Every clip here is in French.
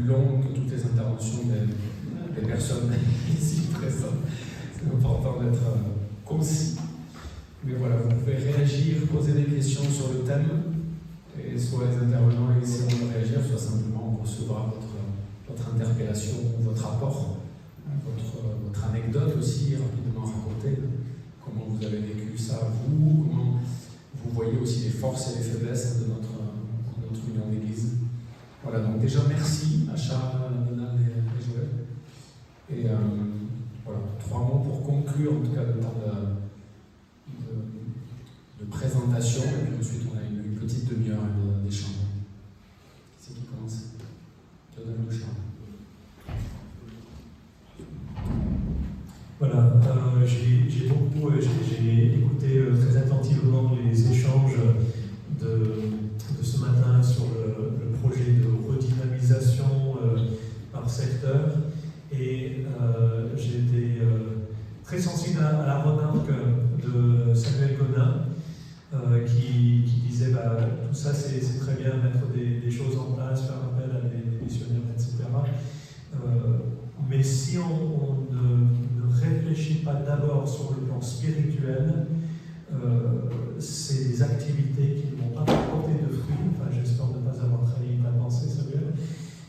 long que toutes les interventions des personnes ici présentes. C'est important d'être concis. Mais voilà, vous pouvez réagir, poser des questions sur le thème, et soit les intervenants essaieront de réagir, soit simplement on recevra votre interpellation, votre apport, votre anecdote aussi, rapidement raconter comment vous avez vécu ça vous, comment vous voyez aussi les forces et les faiblesses de notre union d'église. Voilà, donc déjà merci à Charles, Nina et Joël. Et voilà, 3 mots pour conclure en tout cas le temps de présentation, et puis ensuite on a une petite demi-heure d'échange. C'est qui commence? Je donne le Charles. Voilà, j'ai écouté très attentivement les échanges de ce matin sur le projet de redynamisation par secteur, et j'ai été très sensible à la remarque de Samuel Godin qui disait tout ça c'est très bien, mettre des choses en place, faire appel à des missionnaires, etc. Mais si on ne réfléchit pas d'abord sur le plan spirituel, c'est des activités qui ne vont pas porter de fruits. Enfin, j'espère ne pas avoir trahi ta pensée, Samuel.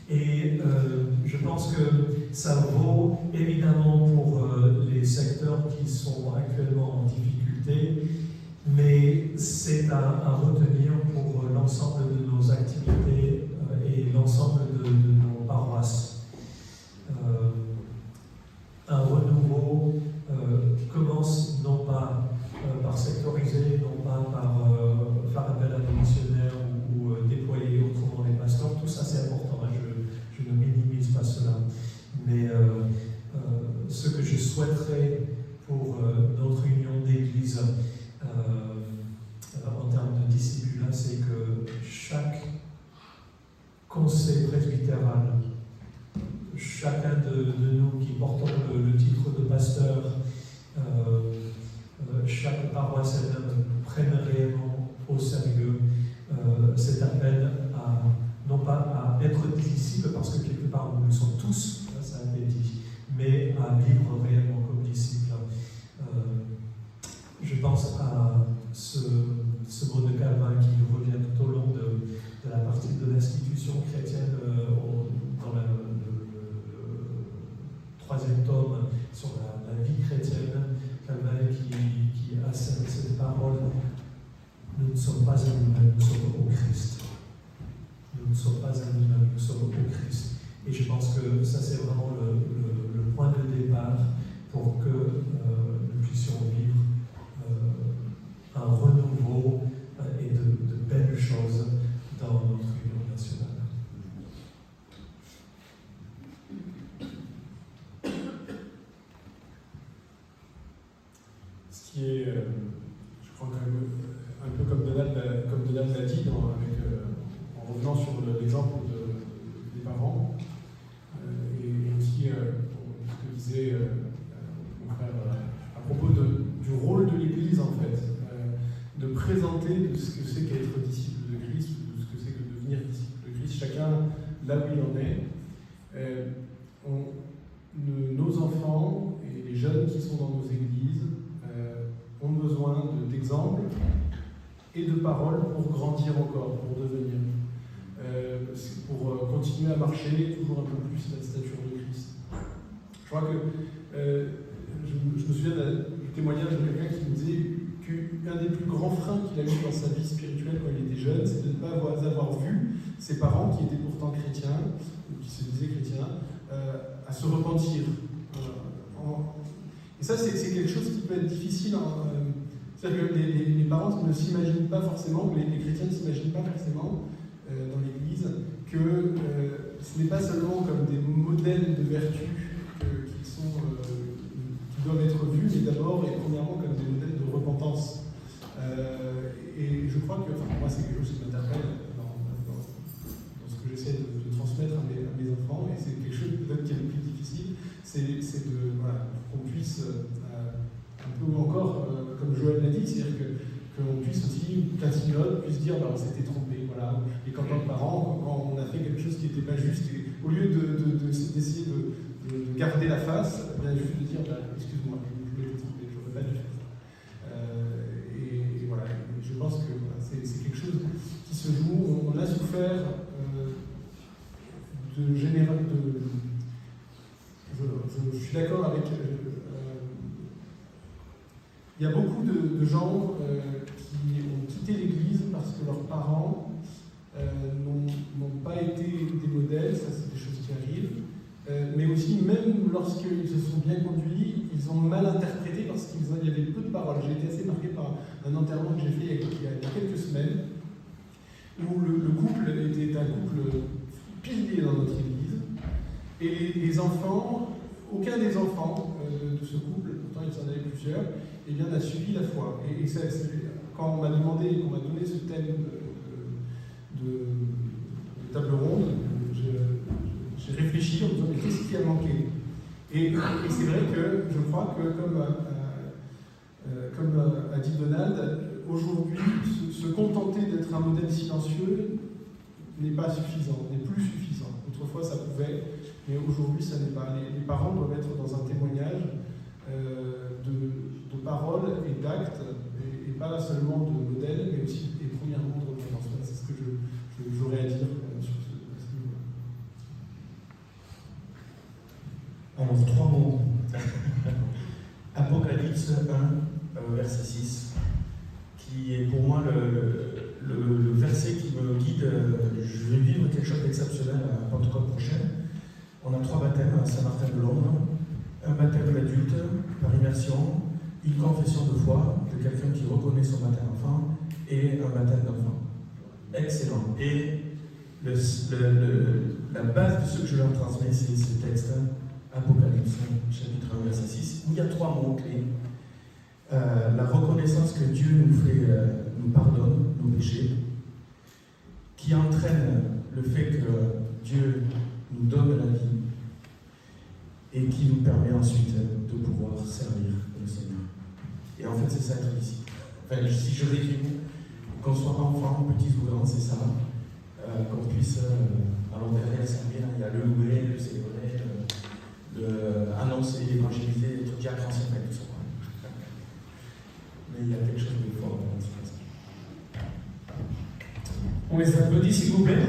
Et je pense que ça vaut évidemment pour les secteurs qui sont actuellement en difficulté, mais c'est à retenir pour l'ensemble de nos activités et l'ensemble de nos paroisses. Un renouveau commence non pas par sectoriser, non pas par faire appel à des missionnaires ou déployer autrement les pasteurs. Tout ça c'est important, hein, je ne minimise pas cela. Mais ce que je souhaiterais pour notre union d'église en termes de discipline, c'est que chaque conseil presbytéral, chacun de nous qui portons le titre de pasteur, chaque paroisse elle-même prenne réellement au sérieux cet appel à, non pas à être disciple, parce que quelque part nous le sommes tous, ça a été dit, mais à vivre réellement comme disciple. Je pense à ce mot de Calvin qui revient tout au long de la partie de l'institution chrétienne dans le 3e tome sur la vie chrétienne. Calvin qui a cette parole: nous ne sommes pas à nous-mêmes, nous sommes au Christ. Nous ne sommes pas à nous-mêmes, nous sommes au Christ. Et je pense que ça c'est vraiment le point de départ pour que nous puissions vivre un renouveau et de belles choses dans notre union nationale. Ce qui est, je crois quand même, un peu comme Donald l'a dit, en revenant sur l'exemple des parents, et aussi ce que disait mon frère à propos du rôle de l'Église, en fait, de présenter ce que c'est qu'être disciple de Christ, de ce que c'est que devenir disciple de Christ, chacun là où il en est. Nos enfants et les jeunes qui sont dans nos églises ont besoin d'exemples et de paroles pour grandir encore, pour devenir, pour continuer à marcher toujours un peu plus la stature de Christ. Je crois que je me souviens du témoignage de quelqu'un qui me disait qu'un des plus grands freins qu'il a eu dans sa vie spirituelle quand il était jeune, c'est de ne pas avoir vu ses parents, qui étaient pourtant chrétiens, ou qui se disaient chrétiens, à se repentir. Et ça, c'est quelque chose qui peut être difficile. C'est-à-dire que les parents ne s'imaginent pas forcément, les chrétiens ne s'imaginent pas forcément dans l'Église que ce n'est pas seulement comme des modèles de vertu qui doivent être vus, mais d'abord et premièrement comme des modèles de repentance. Et je crois que, pour moi, c'est quelque chose qui m'interpelle dans ce que j'essaie de transmettre à mes enfants, et c'est quelque chose peut-être qui est le plus difficile, c'est qu'on puisse, un peu encore, comme Joël l'a dit, c'est-à-dire que qu'on puisse aussi, qu'un synode puisse dire on s'était trompé, voilà. Et quand tant que parents, quand on a fait quelque chose qui n'était pas juste, et au lieu d'essayer de garder la face, bien juste de dire excuse-moi, je m'étais trompé, je n'aurais pas dû faire ça. Et voilà, et je pense que voilà, c'est quelque chose qui se joue. On a souffert je suis d'accord avec. Il y a beaucoup de gens qui ont quitté l'Église parce que leurs parents n'ont pas été des modèles, ça c'est des choses qui arrivent, mais aussi même lorsqu'ils se sont bien conduits, ils ont mal interprété parce qu'il y avait peu de paroles. J'ai été assez marqué par un enterrement que j'ai fait il y a quelques semaines, où le couple était un couple pilier dans notre Église, et les enfants, aucun des enfants de ce couple, pourtant ils en avaient plusieurs, eh bien, n'a suivi la foi. Et quand on m'a demandé, qu'on m'a donné ce thème de table ronde, j'ai réfléchi en me disant mais qu'est-ce qui a manqué? Et c'est vrai que je crois que, comme a dit Donald, aujourd'hui, se contenter d'être un modèle silencieux n'est pas suffisant, n'est plus suffisant. Autrefois, ça pouvait, mais aujourd'hui, ça n'est pas. Les parents doivent être dans un témoignage de paroles et d'actes, et pas seulement de modèles, mais aussi, et premièrement, de repentance. C'est ce que j'aurais à dire sur ce niveau-là. Alors, 3 mots. Apocalypse 1, verset 6, qui est pour moi le verset qui me guide. Je vais vivre quelque chose d'exceptionnel à Pentecôte prochaine. On a 3 baptêmes à Saint-Martin-de-Londres. Un baptême d'adulte par immersion, une confession de foi de quelqu'un qui reconnaît son baptême d'enfant et un baptême d'enfant. Excellent. Et la base de ce que je leur transmets, c'est ce texte, Apocalypse, chapitre 1, verset 6, où il y a 3 mots-clés. La reconnaissance que Dieu nous pardonne nos péchés, qui entraîne le fait que Dieu nous donne la vie, et qui nous permet ensuite de pouvoir servir le Seigneur. Et en fait, c'est ça être ici. Enfin, si je résume, qu'on soit enfant, petits ou grands, c'est ça. Qu'on puisse, alors derrière servir, il y a le louer, le célébrer, annoncer, évangéliser, être diacre ancien, tout ça. Mais il y a quelque chose de fort dans ce passage. On les applaudit, s'il vous plaît.